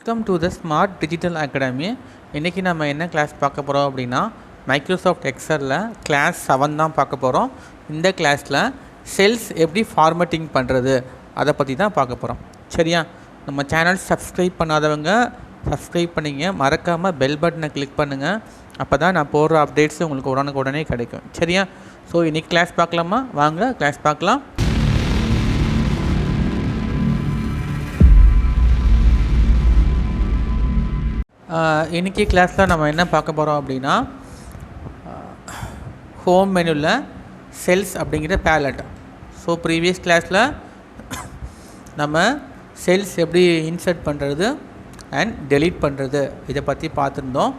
Welcome to the smart digital academy. இன்றைக்கி நம்ம என்ன கிளாஸ் பார்க்க போகிறோம் அப்படின்னா மைக்ரோசாஃப்ட் எக்ஸலில் கிளாஸ் 7 தான் பார்க்க போகிறோம். இந்த கிளாஸில் செல்ஸ் எப்படி ஃபார்மேட்டிங் பண்ணுறது அதை பற்றி தான் பார்க்க போகிறோம். சரியா? நம்ம சேனல் சப்ஸ்கிரைப் பண்ணாதவங்க சப்ஸ்கிரைப் பண்ணிங்க, மறக்காமல் பெல் பட்டனை கிளிக் பண்ணுங்கள். அப்போ தான் நான் போடுற அப்டேட்ஸ் உங்களுக்கு உடனே கிடைக்கும். சரியா? ஸோ இன்றைக்கி கிளாஸ் பார்க்கலாமா? வாங்க கிளாஸ் பார்க்கலாம். இன்றைக்கி கிளாஸில் நம்ம என்ன பார்க்க போகிறோம் அப்படின்னா ஹோம் மெனுவில் செல்ஸ் அப்படிங்கிற பேலட். ஸோ ப்ரீவியஸ் கிளாஸில் நம்ம செல்ஸ் எப்படி இன்சர்ட் பண்ணுறது அண்ட் டெலீட் பண்ணுறது இதை பற்றி பார்த்துருந்தோம்.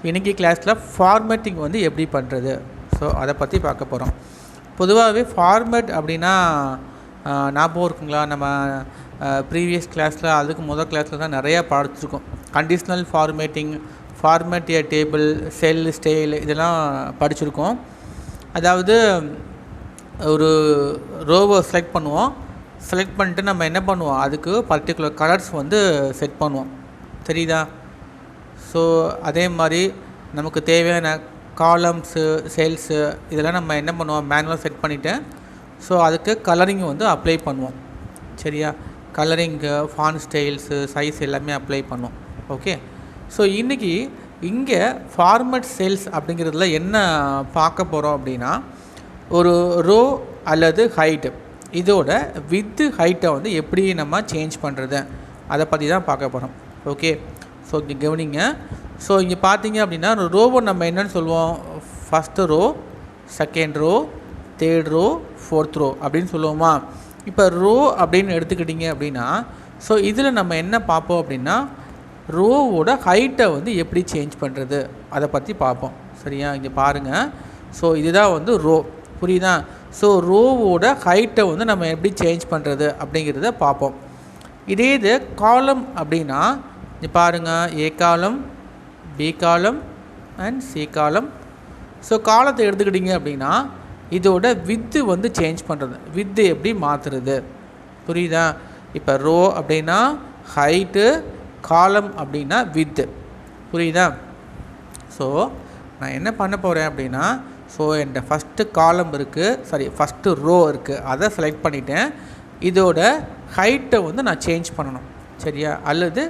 இன்றைக்கி கிளாஸில் ஃபார்மேட்டிங் எப்படி பண்ணுறது, ஸோ அதை பற்றி பார்க்க போகிறோம். பொதுவாகவே ஃபார்மேட் அப்படின்னா ஞாபகம் இருக்குங்களா? நம்ம ப்ரீவியஸ் கிளாஸில் அதுக்கு முதல் கிளாஸில் தான் நிறையா படிச்சிருக்கோம். கண்டிஷ்னல் ஃபார்மேட்டிங், ஃபார்மேட் ஏ டேபிள், செல், ஸ்டைல் இதெல்லாம் படிச்சிருக்கோம். அதாவது ஒரு ரோவை செலக்ட் பண்ணுவோம். செலக்ட் பண்ணிட்டு நம்ம என்ன பண்ணுவோம், அதுக்கு பர்டிகுலர் கலர்ஸ் செட் பண்ணுவோம். தெரியுதா? ஸோ அதே மாதிரி நமக்கு தேவையான காலம்ஸு, செல்ஸு இதெல்லாம் நம்ம என்ன பண்ணுவோம், மேனுவலாக செட் பண்ணிவிட்டு ஸோ அதுக்கு கலரிங் அப்ளை பண்ணுவோம். சரியா? கலரிங்கு, ஃபாண்ட் ஸ்டைல்ஸு, சைஸ் எல்லாமே அப்ளை பண்ணுவோம். ஓகே. ஸோ இன்றைக்கி இங்கே ஃபார்மேட் செல்ஸ் அப்படிங்கிறதுல என்ன பார்க்க போகிறோம் அப்படின்னா ஒரு ரோ அல்லது ஹைட்டு, இதோட வித்து ஹைட்டை எப்படி நம்ம சேஞ்ச் பண்ணுறது அதை பற்றி தான் பார்க்க போகிறோம். ஓகே. ஸோ இங்கே கவனிங்க. ஸோ இங்கே பார்த்தீங்க அப்படின்னா ரோவை நம்ம என்னென்னு சொல்லுவோம், first row, second row, third row, fourth row அப்படின்னு சொல்லுவோமா? இப்போ ரோ அப்படின்னு எடுத்துக்கிட்டிங்க அப்படின்னா ஸோ இதில் நம்ம என்ன பார்ப்போம் அப்படின்னா ரோவோட ஹைட்டை எப்படி சேஞ்ச் பண்ணுறது அதை பற்றி பார்ப்போம். சரியா? இங்கே பாருங்கள். ஸோ இதுதான் ரோ. புரியுதா? ஸோ ரோவோட ஹைட்டை நம்ம எப்படி சேஞ்ச் பண்ணுறது அப்படிங்கிறத பார்ப்போம். இதே இது காலம் அப்படின்னா இங்கே பாருங்கள், ஏ காலம், பி காலம் அண்ட் சி காலம். ஸோ காலத்தை எடுத்துக்கிட்டிங்க அப்படின்னா இதோட வித்து சேஞ்ச் பண்ணுறது, வித்து எப்படி மாற்றுறது. புரியுதா? இப்போ ரோ அப்படின்னா ஹைட்டு, காலம் அப்படின்னா வித்து. புரியுதா? ஸோ நான் என்ன பண்ண போகிறேன் அப்படின்னா ஸோ என்கிட்ட ஃபஸ்ட்டு காலம் இருக்குது, ஃபஸ்ட்டு ரோ இருக்குது, அதை செலக்ட் பண்ணிவிட்டேன். இதோட ஹைட்டை நான் சேஞ்ச் பண்ணணும். சரியா? அல்லது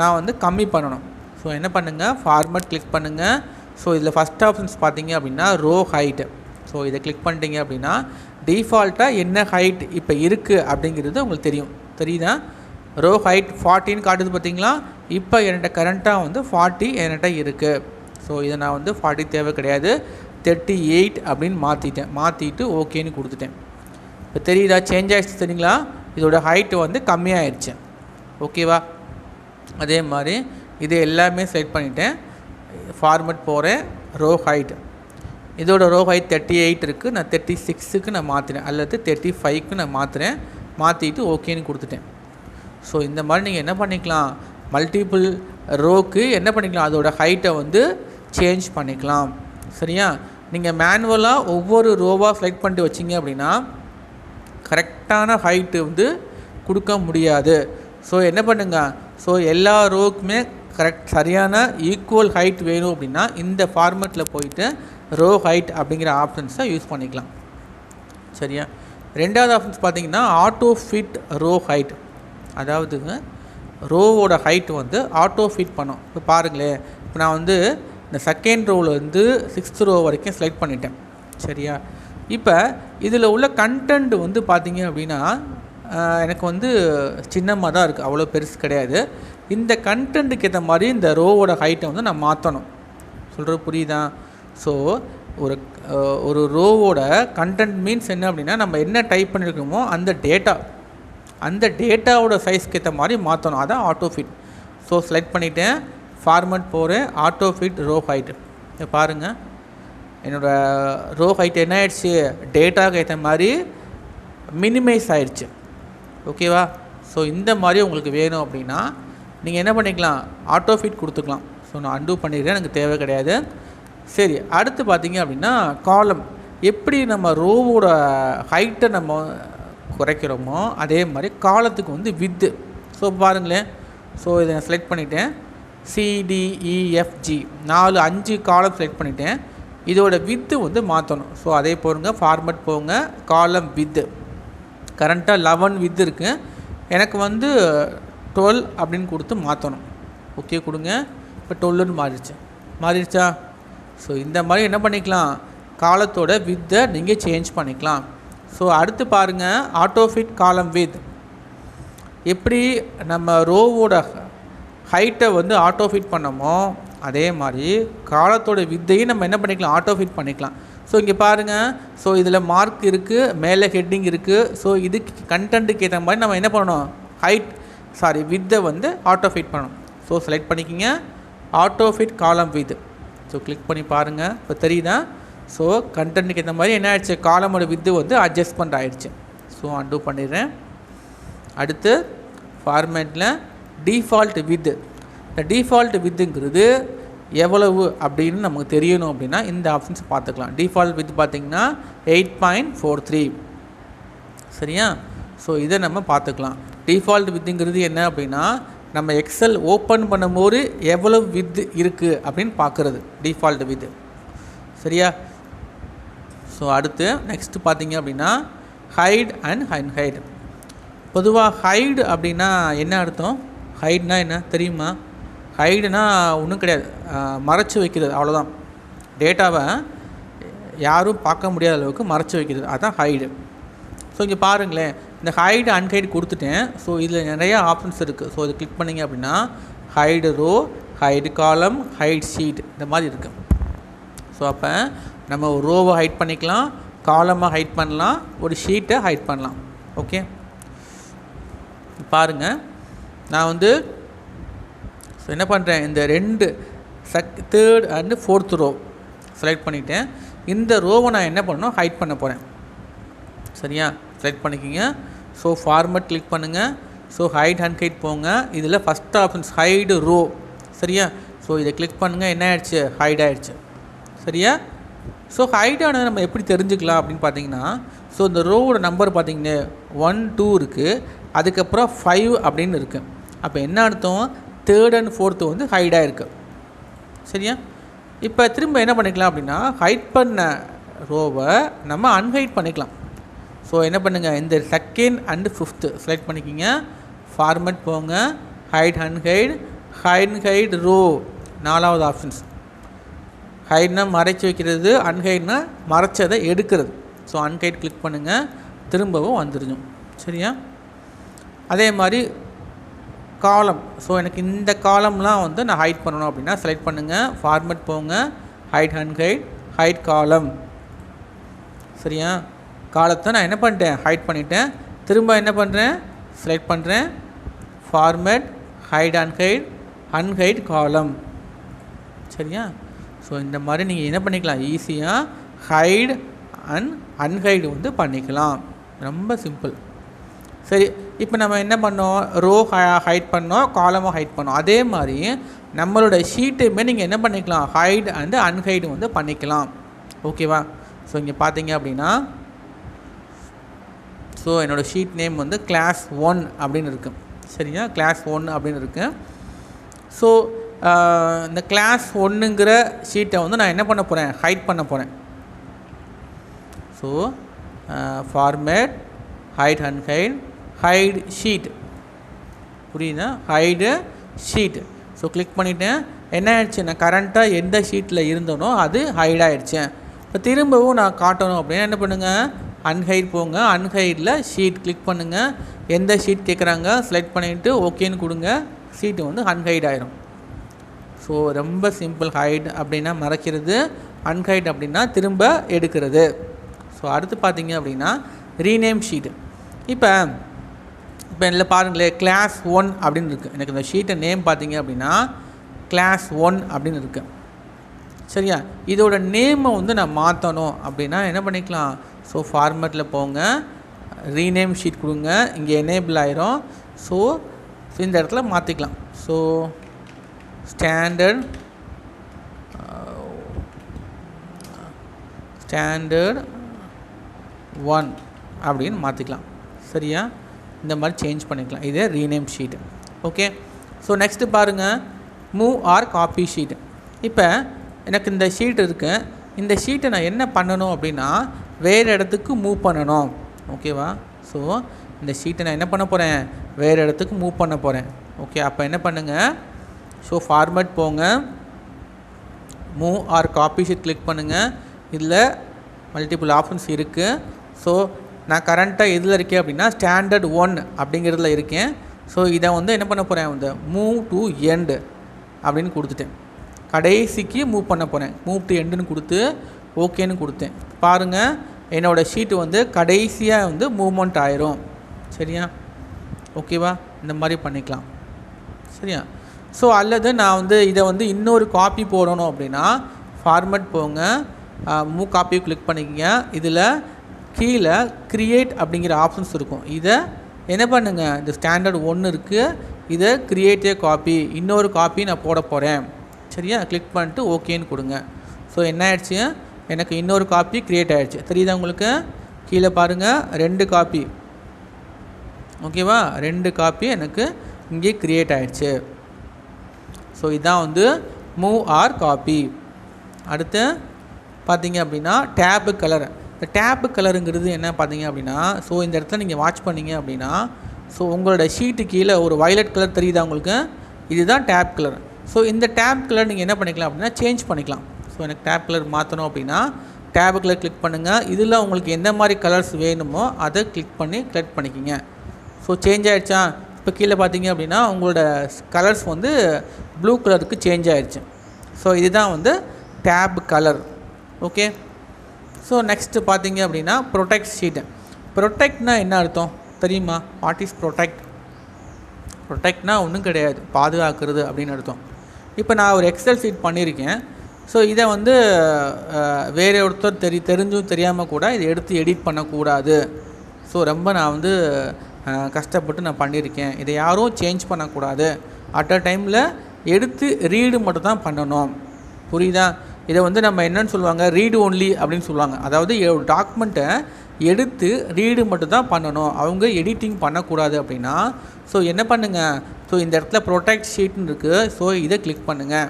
நான் கம்மி பண்ணணும். ஸோ என்ன பண்ணுங்கள், ஃபார்மேட் கிளிக் பண்ணுங்கள். ஸோ இதில் ஃபஸ்ட் ஆப்ஷன்ஸ் பார்த்தீங்க அப்படின்னா ரோ ஹைட்டு. ஸோ இதை கிளிக் பண்ணிட்டீங்க அப்படின்னா டிஃபால்ட்டாக என்ன ஹைட் இப்போ இருக்குது அப்படிங்கிறது உங்களுக்கு தெரியுதா? ரோ ஹைட் 40ன்னு காட்டுது பார்த்தீங்களா? இப்போ என்கிட்ட கரண்ட்டாக 40 என்கிட்ட இருக்குது. ஸோ இதை நான் 40 தேவை கிடையாது, 38 அப்படின்னு மாற்றிட்டு ஓகேன்னு கொடுத்துட்டேன். இப்போ தெரியுதா? சேஞ்ச் ஆகிடுச்சு. தெரியுங்களா? இதோட ஹைட்டு கம்மியாகிடுச்சு. ஓகேவா? அதே மாதிரி இது எல்லாமே செலக்ட் பண்ணிவிட்டேன். ஃபார்மேட் போகிறேன், ரோ ஹைட், இதோட ரோ ஹைட் 38 இருக்குது, நான் 36க்கு நான் மாற்றுறேன், அல்லது 35க்கு நான் மாற்றிட்டு ஓகேன்னு கொடுத்துட்டேன். ஸோ இந்த மாதிரி நீங்கள் என்ன பண்ணிக்கலாம், மல்டிபிள் ரோக்கு என்ன பண்ணிக்கலாம், அதோட ஹைட்டை சேஞ்ச் பண்ணிக்கலாம். சரியா? நீங்கள் மேனுவலாக ஒவ்வொரு ரோவாக செலக்ட் பண்ணிட்டு வச்சிங்க அப்படின்னா கரெக்டான ஹைட்டு கொடுக்க முடியாது. ஸோ என்ன பண்ணுங்கள், ஸோ எல்லா ரோக்குமே சரியான ஈக்குவல் ஹைட் வேணும் அப்படின்னா இந்த ஃபார்மேட்டில் போயிட்டு ரோ ஹைட் அப்படிங்கிற ஆப்ஷன்ஸை யூஸ் பண்ணிக்கலாம். சரியா? ரெண்டாவது ஆப்ஷன்ஸ் பார்த்தீங்கன்னா ஆட்டோ ஃபிட் ரோ ஹைட். அதாவது ரோவோட ஹைட் ஆட்டோ ஃபிட் பண்ணும். இப்போ பாருங்களேன், இப்போ நான் இந்த செகண்ட் ரோவில் 6th ரோ வரைக்கும் செலக்ட் பண்ணிட்டேன். சரியா? இப்போ இதில் உள்ள கண்டென்ட் பார்த்தீங்க அப்படின்னா எனக்கு சின்னமாக தான் இருக்குது, அவ்வளோ பெருசு கிடையாது. இந்த கண்டென்ட்டுக்கு ஏற்ற மாதிரி இந்த ரோவோட ஹைட்டை நான் மாற்றணும். சொல்கிறது புரியுதா? ஸோ ஒரு ரோவோட கண்டென்ட் மீன்ஸ் என்ன அப்படின்னா நம்ம என்ன டைப் பண்ணியிருக்கோமோ அந்த டேட்டாவோட சைஸ்க்கு ஏற்ற மாதிரி மாற்றணும். அதான் ஆட்டோ ஃபிட். ஸோ செலக்ட் பண்ணிவிட்டேன், ஃபார்மேட் போகிறேன், ஆட்டோ ஃபிட் ரோ ஹைட். இதை பாருங்கள், என்னோடய ரோ ஹைட் என்ன ஆயிடுச்சு, டேட்டாவுக்கு ஏற்ற மாதிரி மினிமைஸ் ஆயிடுச்சு. ஓகேவா? ஸோ இந்த மாதிரி உங்களுக்கு வேணும் அப்படின்னா நீங்கள் என்ன பண்ணிக்கலாம், ஆட்டோ ஃபிட் கொடுத்துக்கலாம். ஸோ நான் அன்டூ பண்ணிடுறேன், எனக்கு தேவை கிடையாது. சரி, அடுத்து பார்த்தீங்க அப்படின்னா காலம். எப்படி நம்ம ரோவோட ஹைட்டை நம்ம குறைக்கிறோமோ அதே மாதிரி காலத்துக்கு வித்து. ஸோ பாருங்களேன், ஸோ இதை நான் செலக்ட் பண்ணிவிட்டேன். CDEFG 5 காலம் செலக்ட் பண்ணிவிட்டேன். இதோட வித்து வந்து மாற்றணும். ஸோ அதே போடுங்க, ஃபார்மேட் போங்க, காலம் வித்து கரண்ட்டாக 11 வித்து இருக்குது, எனக்கு வந்து 12 அப்படின்னு கொடுத்து மாற்றணும். ஓகே கொடுங்க. இப்போ 12ன்னு மாறிடுச்சா? ஸோ இந்த மாதிரி என்ன பண்ணிக்கலாம், காலத்தோட வித்தை நீங்கள் சேஞ்ச் பண்ணிக்கலாம். ஸோ அடுத்து பாருங்கள், ஆட்டோஃபிட் காலம் வித். எப்படி நம்ம ரோவோட ஹைட்டை வந்து ஆட்டோஃபிட் பண்ணமோ அதே மாதிரி காலத்தோட வித்தையும் நம்ம என்ன பண்ணிக்கலாம், ஆட்டோஃபிட் பண்ணிக்கலாம். ஸோ இங்கே பாருங்கள், ஸோ இதில் மார்க் இருக்குது, மேலே ஹெட்டிங் இருக்குது. ஸோ இதுக்கு கண்டென்ட்டுக்கு ஏற்ற மாதிரி நம்ம என்ன பண்ணணும், வித்தை வந்து ஆட்டோஃபிட் பண்ணணும். ஸோ செலக்ட் பண்ணிக்கிங்க ஆட்டோஃபிட் காலம் வித். ஸோ கிளிக் பண்ணி பாருங்கள், இப்போ தெரியுதா? ஸோ கண்டென்ட்டுக்கு ஏற்ற மாதிரி என்ன ஆயிடுச்சு, காலமோட வித்து வந்து அட்ஜஸ்ட்மெண்ட் ஆகிடுச்சு. ஸோ அன்டூ பண்ணிடுறேன். அடுத்து ஃபார்மேட்டில் டிஃபால்ட் வித்து. இந்த டிஃபால்ட் வித்துங்கிறது எவ்வளவு அப்படின்னு நமக்கு தெரியணும் அப்படின்னா இந்த ஆப்ஷன்ஸ் பார்த்துக்கலாம். டிஃபால்ட் வித் பார்த்திங்கன்னா 8.43. சரியா? ஸோ இதை நம்ம பார்த்துக்கலாம். டிஃபால்ட் வித்துங்கிறது என்ன அப்படின்னா நம்ம எக்ஸல் ஓப்பன் பண்ணும்போது எவ்வளவு வித் இருக்குது அப்படின்னு பார்க்குறது டிஃபால்ட் வித். சரியா? ஸோ அடுத்து நெக்ஸ்ட்டு பார்த்திங்க அப்படின்னா ஹைட் அண்ட் அன்ஹைட். பொதுவாக ஹைடு அப்படின்னா என்ன அர்த்தம், ஹைட்னா என்ன தெரியுமா? ஹைடுனா ஒன்றும் கிடையாது, மறைச்சி வைக்கிறது, அவ்வளோதான். டேட்டாவை யாரும் பார்க்க முடியாத அளவுக்கு மறைச்சி வைக்கிறது, அதுதான் ஹைடு. ஸோ இங்கே பாருங்களேன், இந்த ஹைடு அன்ஹைடு கொடுத்துட்டேன். ஸோ இதில் நிறையா ஆப்ஷன்ஸ் இருக்குது. ஸோ இது கிளிக் பண்ணிங்க அப்படின்னா ஹைடு ரோ, ஹைடு காலம், ஹைட் ஷீட் இந்த மாதிரி இருக்குது. ஸோ அப்போ நம்ம ஒரு ரோவை ஹைட் பண்ணிக்கலாம், காலமாக ஹைட் பண்ணலாம், ஒரு ஷீட்டை ஹைட் பண்ணலாம். ஓகே பாருங்கள், நான் வந்து என்ன பண்ணுறேன், இந்த 2 3rd and 4th row select பண்ணிவிட்டேன். இந்த ரோவை நான் என்ன பண்ணணும், ஹைட் பண்ண போகிறேன். சரியா? செலக்ட் பண்ணிக்கிங்க. ஸோ ஃபார்மேட் கிளிக் பண்ணுங்கள். ஸோ ஹைட் அண்ட் ஹைட் போங்க. இதில் ஃபஸ்ட் ஆப்ஷன்ஸ் ஹைடு ரோ. சரியா? ஸோ இதை கிளிக் பண்ணுங்கள், என்ன ஆயிடுச்சு, ஹைட் ஆகிடுச்சு. சரியா? ஸோ ஹைட் ஆனது நம்ம எப்படி தெரிஞ்சுக்கலாம் அப்படின்னு பார்த்தீங்கன்னா, ஸோ இந்த ரோவோட நம்பர் பார்த்திங்கன்னா 1 2 இருக்குது, அதுக்கப்புறம் 5 அப்படின்னு இருக்குது. அப்போ என்ன அர்த்தம், 3rd and 4th வந்து ஹைடாக இருக்குது. சரியா? இப்போ திரும்ப என்ன பண்ணிக்கலாம் அப்படின்னா ஹைட் பண்ண ரோவை நம்ம அன்ஹைட் பண்ணிக்கலாம். ஸோ என்ன பண்ணுங்கள், இந்த 2nd and 5th செலக்ட் பண்ணிக்கிங்க. ஃபார்மேட் போங்க, ஹைட் அன்ஹைட், ஹைட் ரோ 4வது ஆப்ஷன்ஸ். ஹைட்னா மறைச்சி வைக்கிறது, அன்ஹைட்னா மறைச்சதை எடுக்கிறது. ஸோ அன்ஹைட் கிளிக் பண்ணுங்கள், திரும்பவும் வந்துடும். சரியா? அதே மாதிரி காலம். ஸோ எனக்கு இந்த காலம்லாம் வந்து நான் ஹைட் பண்ணணும் அப்படின்னா செலக்ட் பண்ணுங்கள், ஃபார்மேட் போங்க, ஹைட் அன்ஹைட், ஹைட் காலம். சரியா? காலத்தை நான் என்ன பண்ணிட்டேன், ஹைட் பண்ணிட்டேன். திரும்ப என்ன பண்ணுறேன், செலக்ட் பண்ணுறேன், ஃபார்மேட், ஹைட் அன்ஹைட் காலம். சரியா? ஸோ இந்த மாதிரி நீங்கள் என்ன பண்ணிக்கலாம், ஈஸியாக ஹைட் அண்ட் அன்ஹைடு வந்து பண்ணிக்கலாம். ரொம்ப சிம்பிள். சரி, இப்போ நம்ம என்ன பண்ணோம், ரோ ஹைட் பண்ணோம், காலமும் ஹைட் பண்ணோம். அதே மாதிரி நம்மளோட ஷீட்டுமே நீங்கள் என்ன பண்ணிக்கலாம், ஹைட் அண்டு அன்ஹைடு வந்து பண்ணிக்கலாம். ஓகேவா? ஸோ இங்கே பார்த்தீங்க அப்படின்னா ஸோ என்னோடய ஷீட் நேம் வந்து கிளாஸ் 1 அப்படின்னு இருக்குது. சரியா? கிளாஸ் 1 அப்படின்னு இருக்குது. ஸோ இந்த கிளாஸ் 1ங்கிற ஷீட்டை வந்து நான் என்ன பண்ண போகிறேன், ஹைட் பண்ண போகிறேன். So format, hide unhide, hide sheet. புரியுதா? Hide sheet. ஸோ கிளிக் பண்ணிவிட்டேன். என்ன ஆயிடுச்சு, நான் கரண்ட்டாக எந்த ஷீட்டில் இருந்தனோ அது ஹைட் ஆகிடுச்சேன். இப்போ திரும்பவும் நான் காட்டணும் அப்படின்னா என்ன பண்ணுங்கள், அன்ஹைட் போங்க, அன்ஹைடில் ஷீட் கிளிக் பண்ணுங்கள். எந்த ஷீட் கேட்குறாங்க செலக்ட் பண்ணிவிட்டு ஓகேன்னு கொடுங்க, ஷீட்டு வந்து அன்ஹைட் ஆயிரும். ஸோ ரொம்ப சிம்பிள். ஹைட் அப்படின்னா மறைக்கிறது, அன்ஹைட் அப்படின்னா திரும்ப எடுக்கிறது. ஸோ அடுத்து பார்த்தீங்க அப்படின்னா ரீநேம் ஷீட்டு. இப்போ இதில் பாருங்களேன், கிளாஸ் 1 அப்படின்னு இருக்குது. எனக்கு இந்த ஷீட்டை நேம் பார்த்தீங்க அப்படின்னா கிளாஸ் 1 அப்படின்னு இருக்குது. சரியா? இதோட நேமை வந்து நான் மாற்றணும் அப்படின்னா என்ன பண்ணிக்கலாம், ஸோ ஃபார்மேட்டில் போங்க, ரீநேம் ஷீட் கொடுங்க, இங்கே எனேபிள் ஆயிரும். ஸோ இந்த இடத்துல மாற்றிக்கலாம். ஸோ ஸ்டாண்டர்ட் 1 அப்படின்னு மாற்றிக்கலாம். சரியா? இந்த மாதிரி சேஞ்ச் பண்ணிக்கலாம். இதே rename sheet. Okay, so next பாருங்கள், மூவ் ஆர் காப்பி ஷீட். இப்போ எனக்கு இந்த ஷீட் இருக்குது, இந்த ஷீட்டை நான் என்ன பண்ணணும் அப்படின்னா வேறு இடத்துக்கு மூவ் பண்ணணும். ஓகேவா? ஸோ இந்த ஷீட்டை நான் என்ன பண்ண போகிறேன், வேறு இடத்துக்கு மூவ் பண்ண போகிறேன். ஓகே, அப்போ என்ன பண்ணுங்கள், ஸோ ஃபார்மேட் போங்க, move or copy sheet click பண்ணுங்கள். இதில் மல்டிபிள் ஆப்ஷன்ஸ் இருக்குது. ஸோ நான் கரண்ட்டாக எதில் இருக்கேன் அப்படின்னா ஸ்டாண்டர்ட் 1 அப்படிங்கிறதுல இருக்கேன். ஸோ இதை வந்து என்ன பண்ண போகிறேன், இந்த மூவ் டு எண்டு அப்படின்னு கொடுத்துட்டேன். கடைசிக்கு மூவ் பண்ண போகிறேன். மூவ் டு எண்டுன்னு கொடுத்து ஓகேன்னு கொடுத்தேன். பாருங்கள், என்னோடய ஷீட்டு வந்து கடைசியாக வந்து மூவ்மெண்ட் ஆயிரும். சரியா? ஓகேவா? இந்த மாதிரி பண்ணிக்கலாம். சரியா? ஸோ அல்லது நான் வந்து இதை வந்து இன்னொரு காப்பி போடணும் அப்படின்னா ஃபார்மேட் போங்க, மூவ் காப்பி கிளிக் பண்ணிக்கங்க. இதில் கீழே க்ரியேட் அப்படிங்கிற ஆப்ஷன்ஸ் இருக்கும். இதை என்ன பண்ணுங்கள், இந்த ஸ்டாண்டர்ட் 1 இருக்குது, இதை க்ரியேட்டே காப்பி, இன்னொரு காப்பி நான் போட போகிறேன். சரியா? கிளிக் பண்ணிட்டு ஓகேன்னு கொடுங்க. ஸோ என்ன ஆயிடுச்சு, எனக்கு இன்னொரு காப்பி க்ரியேட் ஆகிடுச்சு. தெரியுதா உங்களுக்கு? கீழே பாருங்கள், 2 காப்பி. ஓகேவா? 2 காப்பி எனக்கு இங்கே க்ரியேட் ஆகிடுச்சு. ஸோ இதான் வந்து மூவ் ஆர் காப்பி. அடுத்து பார்த்தீங்க அப்படின்னா டேபு கலர். இந்த டேபு கலருங்கிறது என்ன பார்த்தீங்க அப்படின்னா, ஸோ இந்த இடத்துல நீங்கள் வாட்ச் பண்ணிங்க அப்படின்னா, ஸோ உங்களோட ஷீட்டு கீழே ஒரு வயலட் கலர் தெரியுதா உங்களுக்கு? இதுதான் டேப் கலர். ஸோ இந்த டேப் கலர் நீங்கள் என்ன பண்ணிக்கலாம் அப்படின்னா சேஞ்ச் பண்ணிக்கலாம். ஸோ எனக்கு டேப் கலர் மாற்றணும் அப்படின்னா டேபு கலர் கிளிக் பண்ணுங்கள். இதில் உங்களுக்கு எந்த மாதிரி கலர்ஸ் வேணுமோ அதை கிளிக் பண்ணி செலக்ட் பண்ணிக்கிங்க. ஸோ சேஞ்ச் ஆகிடுச்சா? இப்போ கீழே பார்த்தீங்க அப்படின்னா உங்களோட கலர்ஸ் வந்து ப்ளூ கலருக்கு சேஞ்ச் ஆகிடுச்சு. ஸோ இதுதான் வந்து tab colour. Okay. So next பார்த்தீங்க அப்படின்னா ப்ரொடெக்ட் ஷீட்டு. ப்ரொடெக்ட்னா என்ன அர்த்தம் தெரியுமா? What is protect? ப்ரொடெக்ட்னா ஒன்றும் கிடையாது, பாதுகாக்கிறது அப்படின்னு அர்த்தம். இப்போ நான் ஒரு எக்ஸல் ஷீட் பண்ணியிருக்கேன். ஸோ இதை வந்து வேறு ஒருத்தர் தெரிஞ்சும் தெரியாமல் கூட இதை எடுத்து எடிட் பண்ணக்கூடாது. ஸோ ரொம்ப நான் வந்து கஷ்டப்பட்டு நான் பண்ணியிருக்கேன். இதை யாரும் சேஞ்ச் பண்ணக்கூடாது. அட் அ டைமில் எடுத்து ரீடு மட்டும் தான் பண்ணணும். புரியுதா? இதை வந்து நம்ம என்னன்னு சொல்லுவாங்க, ரீடு ஒன்லி அப்படின்னு சொல்லுவாங்க. அதாவது டாக்குமெண்ட்டை எடுத்து ரீடு மட்டும் தான் பண்ணணும், அவங்க எடிட்டிங் பண்ணக்கூடாது அப்படின்னா. ஸோ என்ன பண்ணுங்கள், ஸோ இந்த இடத்துல ப்ரொடெக்ட் ஷீட்னு இருக்குது. ஸோ இதை கிளிக் பண்ணுங்கள்.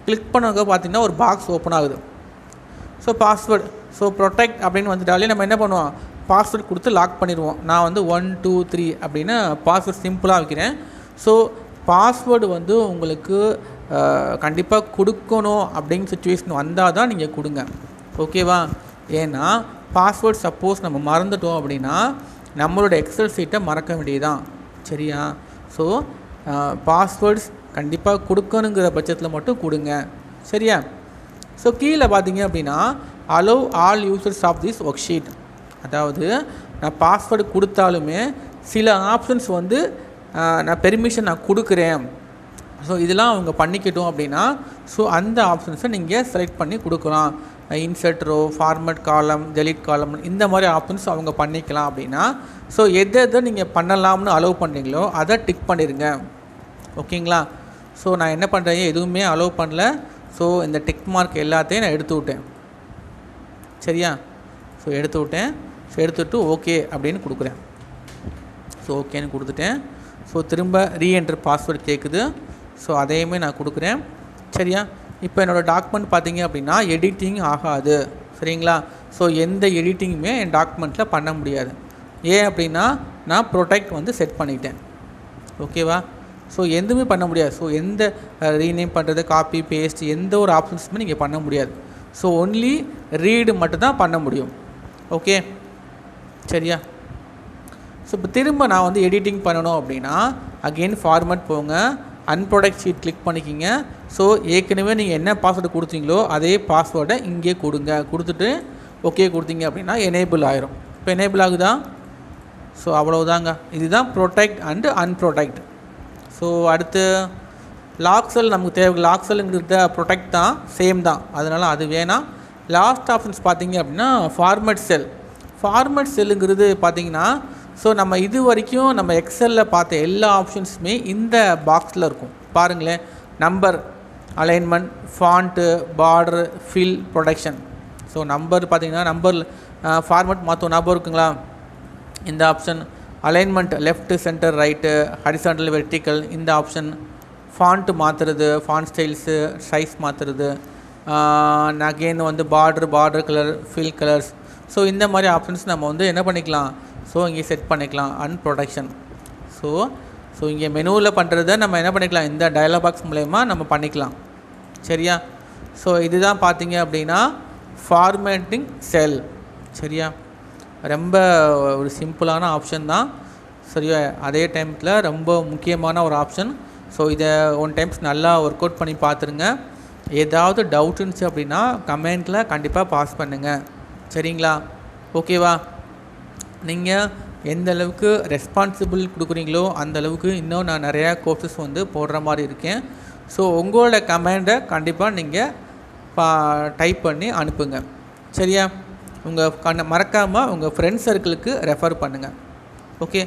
கிளிக் பண்ணவங்க பார்த்திங்கன்னா ஒரு பாக்ஸ் ஓப்பன் ஆகுது. ஸோ பாஸ்வேர்டு, ஸோ ப்ரொடெக்ட் அப்படின்னு வந்துட்டாலே நம்ம என்ன பண்ணுவோம், பாஸ்வேர்டு கொடுத்து லாக் பண்ணிடுவோம். நான் வந்து 1 2 3 அப்படின்னு பாஸ்வேர்டு சிம்பிளாக வைக்கிறேன். ஸோ பாஸ்வேர்டு வந்து உங்களுக்கு கண்டிப்பாக கொடுக்கணும் அப்படிங்கிற சுச்சுவேஷன் வந்தால் தான் நீங்கள் கொடுங்க. ஓகேவா? ஏன்னா பாஸ்வேர்டு சப்போஸ் நம்ம மறந்துட்டோம் அப்படின்னா நம்மளோட எக்ஸல் ஷீட்டை மறக்க வேண்டியதுதான். சரியா? ஸோ பாஸ்வேர்ட்ஸ் கண்டிப்பாக கொடுக்கணுங்கிற பட்சத்தில் மட்டும் கொடுங்க. சரியா? ஸோ கீழே பார்த்தீங்க அப்படின்னா allow all users of this worksheet. அதாவது நான் பாஸ்வேர்டு கொடுத்தாலுமே சில ஆப்ஷன்ஸ் வந்து நான் பெர்மிஷன் நான் கொடுக்குறேன், ஸோ இதெல்லாம் அவங்க பண்ணிக்கிட்டோம் அப்படின்னா ஸோ அந்த ஆப்ஷன்ஸை நீங்கள் செலக்ட் பண்ணி கொடுக்கலாம். இன்சர்ட் ரோ, ஃபார்மேட் காலம், டெலிட் காலம், இந்த மாதிரி ஆப்ஷன்ஸ் அவங்க பண்ணிக்கலாம் அப்படின்னா. ஸோ எதை நீங்கள் பண்ணலாம்னு அலோவ் பண்ணுறீங்களோ அதை டிக் பண்ணிடுங்க. ஓகேங்களா? ஸோ நான் என்ன பண்ணுறேன், எதுவுமே அலோவ் பண்ணல. ஸோ இந்த டிக் மார்க் எல்லாத்தையும் நான் எடுத்து விட்டேன். சரியா? ஸோ எடுத்து விட்டேன். ஸோ எடுத்துவிட்டு ஓகே அப்படின்னு கொடுக்குறேன். ஸோ ஓகேன்னு கொடுத்துட்டேன். ஸோ திரும்ப ரீஎன்டர் பாஸ்வேர்டு கேட்குது. ஸோ அதையுமே நான் கொடுக்குறேன். சரியா? இப்போ என்னோடய டாக்குமெண்ட் பார்த்தீங்க அப்படின்னா எடிட்டிங் ஆகாது. சரிங்களா? ஸோ எந்த எடிட்டிங்குமே என் டாக்குமெண்ட்டில் பண்ண முடியாது. ஏன் அப்படின்னா நான் ப்ரொடெக்ட் வந்து செட் பண்ணிட்டேன். ஓகேவா? ஸோ எதுவுமே பண்ண முடியாது. ஸோ எந்த ரீநேம் பண்ணுறது, காப்பி பேஸ்ட், எந்த ஒரு ஆப்ஷன்ஸுமே நீங்கள் பண்ண முடியாது. ஸோ ஒன்லி ரீடு மட்டும்தான் பண்ண முடியும். ஓகே? சரியா? ஸோ இப்போ திரும்ப நான் வந்து எடிட்டிங் பண்ணணும் அப்படின்னா அகெயின் ஃபார்மேட் போங்க, அன்ப்ரொடெக்ட் ஷீட் கிளிக் பண்ணிக்கிங்க. ஸோ ஏற்கனவே நீங்கள் என்ன பாஸ்வேர்டு கொடுத்தீங்களோ அதே பாஸ்வேர்டை இங்கே கொடுங்க. கொடுத்துட்டு ஓகே கொடுத்தீங்க அப்படின்னா எனேபிள் ஆயிரும். இப்போ எனேபிள் ஆகுதா? ஸோ அவ்வளவுதாங்க. இதுதான் ப்ரொடெக்ட் அண்டு அன்ப்ரொடெக்ட். ஸோ அடுத்து லாக் செல் நமக்கு தேவை. லாக் செல்லுங்கிறத ப்ரொடெக்ட் தான், சேம் தான், அதனால் அது வேணாம். லாஸ்ட் ஆப்ஷன்ஸ் பார்த்தீங்க அப்படின்னா ஃபார்மேட் செல். ஃபார்மேட் செல்லுங்கிறது பார்த்தீங்கன்னா ஸோ நம்ம இது வரைக்கும் நம்ம எக்ஸலில் பார்த்த எல்லா ஆப்ஷன்ஸுமே இந்த பாக்ஸில் இருக்கும். பாருங்களேன், number, alignment, font, border, fill, production. So number பார்த்தீங்கன்னா நம்பர் ஃபார்மேட் மாற்றும் ஞாபகம் இருக்குங்களா? இந்த option. Alignment left, centre, right, horizontal, vertical, இந்த ஆப்ஷன். ஃபாண்ட்டு மாற்றுறது, ஃபாண்ட் ஸ்டைல்ஸு, சைஸ் மாற்றுறது, அகெயின் வந்து border colour, fill colours. So இந்த மாதிரி ஆப்ஷன்ஸ் நம்ம வந்து என்ன பண்ணிக்கலாம், ஸோ இங்கே செட் பண்ணிக்கலாம். And production. ஸோ இங்கே மெனுவில் பண்ணுறத நம்ம என்ன பண்ணிக்கலாம், இந்த டயலாக் பாக்ஸ் மூலயமா நம்ம பண்ணிக்கலாம். சரியா? ஸோ இதுதான் பார்த்தீங்க அப்படின்னா ஃபார்மேட்டிங் செல். சரியா? ரொம்ப ஒரு சிம்பிளான ஆப்ஷன் தான். சரியா? அதே டைமத்தில் ரொம்ப முக்கியமான ஒரு ஆப்ஷன். ஸோ இதை ஒன் டைம்ஸ் நல்லா ஒர்க் அவுட் பண்ணி பார்த்துருங்க. ஏதாவது டவுட் இருந்துச்சு அப்படின்னா கமெண்ட்டில் கண்டிப்பாக பாஸ் பண்ணுங்கள். சரிங்களா? ஓகேவா? நீங்கள் எந்த அளவுக்கு ரெஸ்பான்சிபிள் கொடுக்குறீங்களோ அந்த அளவுக்கு இன்னும் நான் நிறையா கோர்சஸ் வந்து போடுற மாதிரி இருக்கேன். ஸோ உங்களோட கமெண்டை கண்டிப்பாக நீங்கள் டைப் பண்ணி அனுப்புங்க. சரியா? உங்கள் மறக்காமல் உங்கள் ஃப்ரெண்ட்ஸ் சர்க்கிளுக்கு ரெஃபர் பண்ணுங்கள். ஓகே.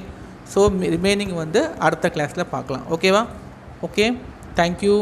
ஸோ ரிமைனிங் வந்து அடுத்த கிளாஸில் பார்க்கலாம். ஓகேவா? ஓகே. தேங்க்யூ.